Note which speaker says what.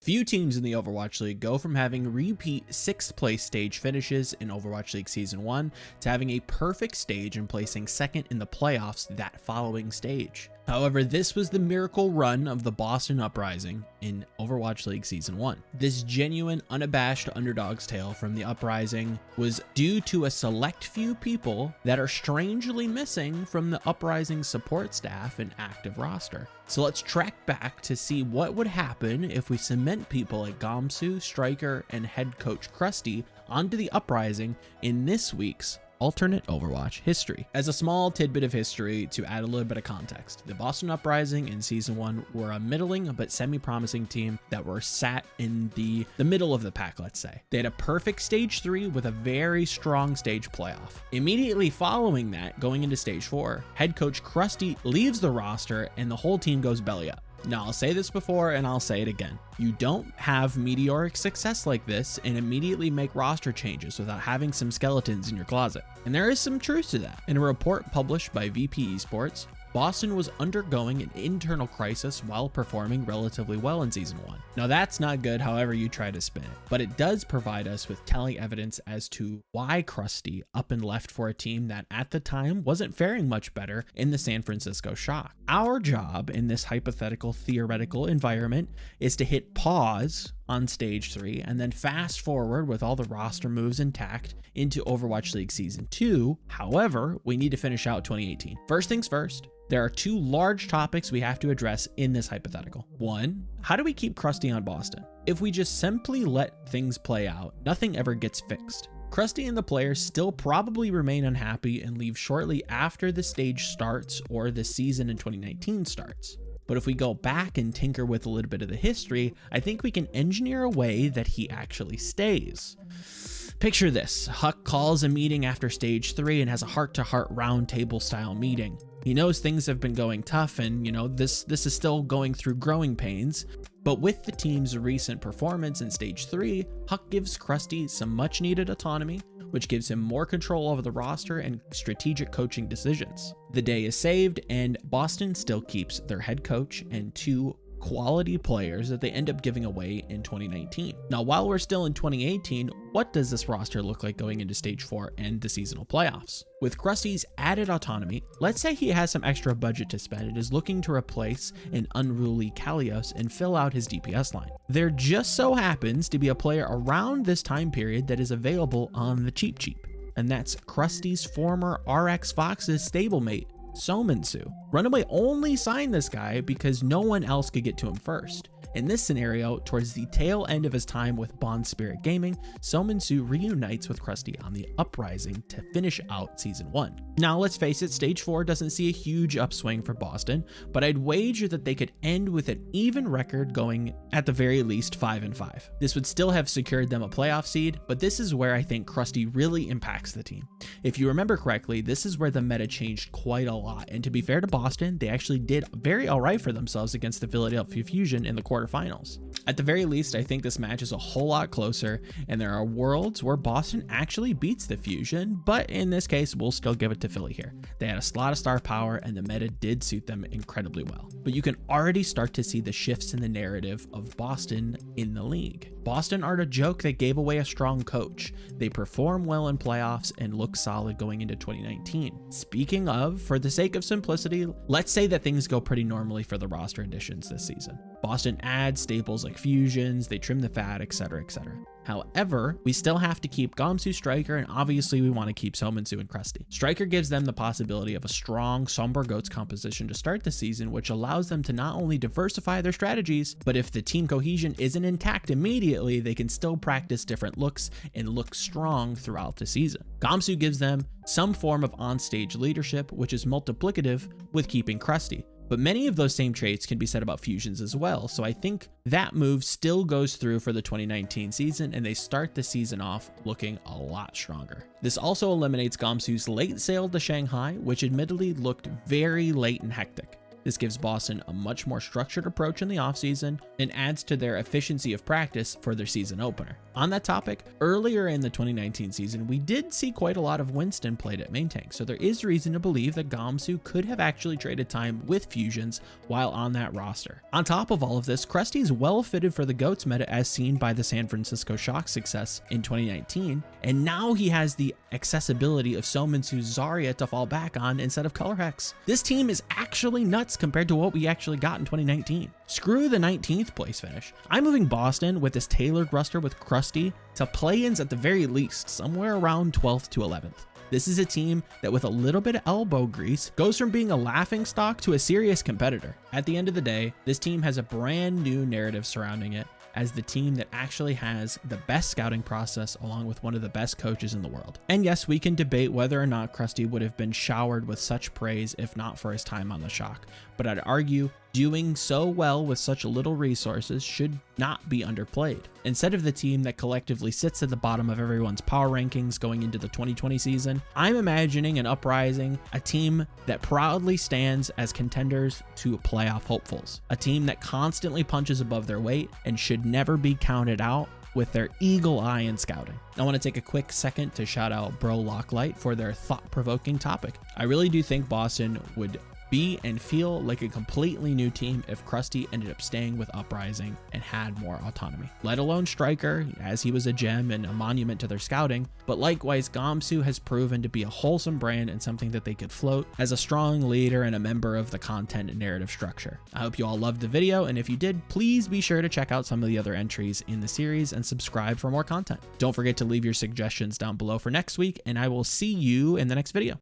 Speaker 1: Few teams in the Overwatch League go from having repeat 6th place stage finishes in Overwatch League Season 1 to having a perfect stage and placing 2nd in the playoffs that following stage. However, this was the miracle run of the Boston Uprising in Overwatch League Season 1. This genuine, unabashed underdog's tale from the Uprising was due to a select few people that are strangely missing from the Uprising support staff and active roster. So let's track back to see what would happen if we cement people like Gamsu, Striker, and Head Coach Crusty onto the Uprising in this week's Alternate Overwatch History. As a small tidbit of history to add a little bit of context, the Boston Uprising in Season 1 were a middling but semi-promising team that were sat in the middle of the pack, let's say. They had a perfect Stage 3 with a very strong stage playoff. Immediately following that, going into Stage 4, Head Coach Crusty leaves the roster and the whole team goes belly up. Now, I'll say this before and I'll say it again. You don't have meteoric success like this and immediately make roster changes without having some skeletons in your closet. And there is some truth to that. In a report published by VP Esports, Boston was undergoing an internal crisis while performing relatively well in Season 1. Now that's not good however you try to spin it, but it does provide us with telling evidence as to why Crusty up and left for a team that at the time wasn't faring much better in the San Francisco Shock. Our job in this hypothetical theoretical environment is to hit pause on Stage 3 and then fast forward with all the roster moves intact into Overwatch League Season 2. However, we need to finish out 2018. First things first, there are two large topics we have to address in this hypothetical. One, how do we keep Crusty on Boston? If we just simply let things play out, nothing ever gets fixed. Crusty and the players still probably remain unhappy and leave shortly after the stage starts or the season in 2019 starts. But if we go back and tinker with a little bit of the history, I think we can engineer a way that he actually stays. Picture this, Huck calls a meeting after Stage 3 and has a heart-to-heart round table style meeting. He knows things have been going tough and, this is still going through growing pains. But with the team's recent performance in Stage 3, Huck gives Crusty some much needed autonomy, which gives him more control over the roster and strategic coaching decisions. The day is saved and Boston still keeps their head coach and two quality players that they end up giving away in 2019. Now, while we're still in 2018, what does this roster look like going into Stage 4 and the seasonal playoffs? With Crusty's added autonomy, let's say he has some extra budget to spend and is looking to replace an unruly Kalios and fill out his DPS line. There just so happens to be a player around this time period that is available on the cheap, and that's Crusty's former RX Fox's stablemate, Sominsu. Runaway only signed this guy because no one else could get to him first. In this scenario, towards the tail end of his time with Bond Spirit Gaming, Sominsu reunites with Crusty on the Uprising to finish out Season 1. Now let's face it, Stage 4 doesn't see a huge upswing for Boston, but I'd wager that they could end with an even record going at the very least 5-5. This would still have secured them a playoff seed, but this is where I think Crusty really impacts the team. If you remember correctly, this is where the meta changed quite a lot, and to be fair to Boston, they actually did very alright for themselves against the Philadelphia Fusion in the quarterfinals. At the very least, I think this match is a whole lot closer, and there are worlds where Boston actually beats the Fusion, but in this case, we'll still give it to Philly here. They had a lot of star power, and the meta did suit them incredibly well. But you can already start to see the shifts in the narrative of Boston in the league. Boston aren't a joke that gave away a strong coach. They perform well in playoffs and look solid going into 2019. Speaking of, for the sake of simplicity, let's say that things go pretty normally for the roster additions this season. Boston adds staples like fusions, they trim the fat, etc, etc. However, we still have to keep Gamsu, Striker, and obviously we want to keep Sominsu and Crusty. Striker gives them the possibility of a strong Somber Goats composition to start the season, which allows them to not only diversify their strategies, but if the team cohesion isn't intact immediately, they can still practice different looks and look strong throughout the season. Gamsu gives them some form of onstage leadership, which is multiplicative with keeping Crusty. But many of those same traits can be said about fusions as well, so I think that move still goes through for the 2019 season and they start the season off looking a lot stronger. This also eliminates Gamsu's late sail to Shanghai, which admittedly looked very late and hectic. This gives Boston a much more structured approach in the offseason and adds to their efficiency of practice for their season opener. On that topic, earlier in the 2019 season, we did see quite a lot of Winston played at main tank, so there is reason to believe that Gamsu could have actually traded time with fusions while on that roster. On top of all of this, Crusty is well fitted for the GOATS meta as seen by the San Francisco Shock's success in 2019, and now he has the accessibility of Sominsu's Zarya to fall back on instead of Color Hex. This team is actually nuts compared to what we actually got in 2019. Screw the 19th place finish. I'm moving Boston with this tailored roster with Crusty to play-ins at the very least, somewhere around 12th to 11th. This is a team that with a little bit of elbow grease goes from being a laughingstock to a serious competitor. At the end of the day, this team has a brand new narrative surrounding it as the team that actually has the best scouting process along with one of the best coaches in the world. And yes, we can debate whether or not Crusty would have been showered with such praise if not for his time on the Shock, but I'd argue doing so well with such little resources should not be underplayed. Instead of the team that collectively sits at the bottom of everyone's power rankings going into the 2020 season, I'm imagining an Uprising, a team that proudly stands as contenders to playoff hopefuls, a team that constantly punches above their weight and should never be counted out with their eagle eye in scouting. I want to take a quick second to shout out Bro Locklight for their thought-provoking topic. I really do think Boston would be and feel like a completely new team if Crusty ended up staying with Uprising and had more autonomy, let alone Striker, as he was a gem and a monument to their scouting, but likewise Gamsu has proven to be a wholesome brand and something that they could float as a strong leader and a member of the content and narrative structure. I hope you all loved the video, and if you did, please be sure to check out some of the other entries in the series and subscribe for more content. Don't forget to leave your suggestions down below for next week, and I will see you in the next video.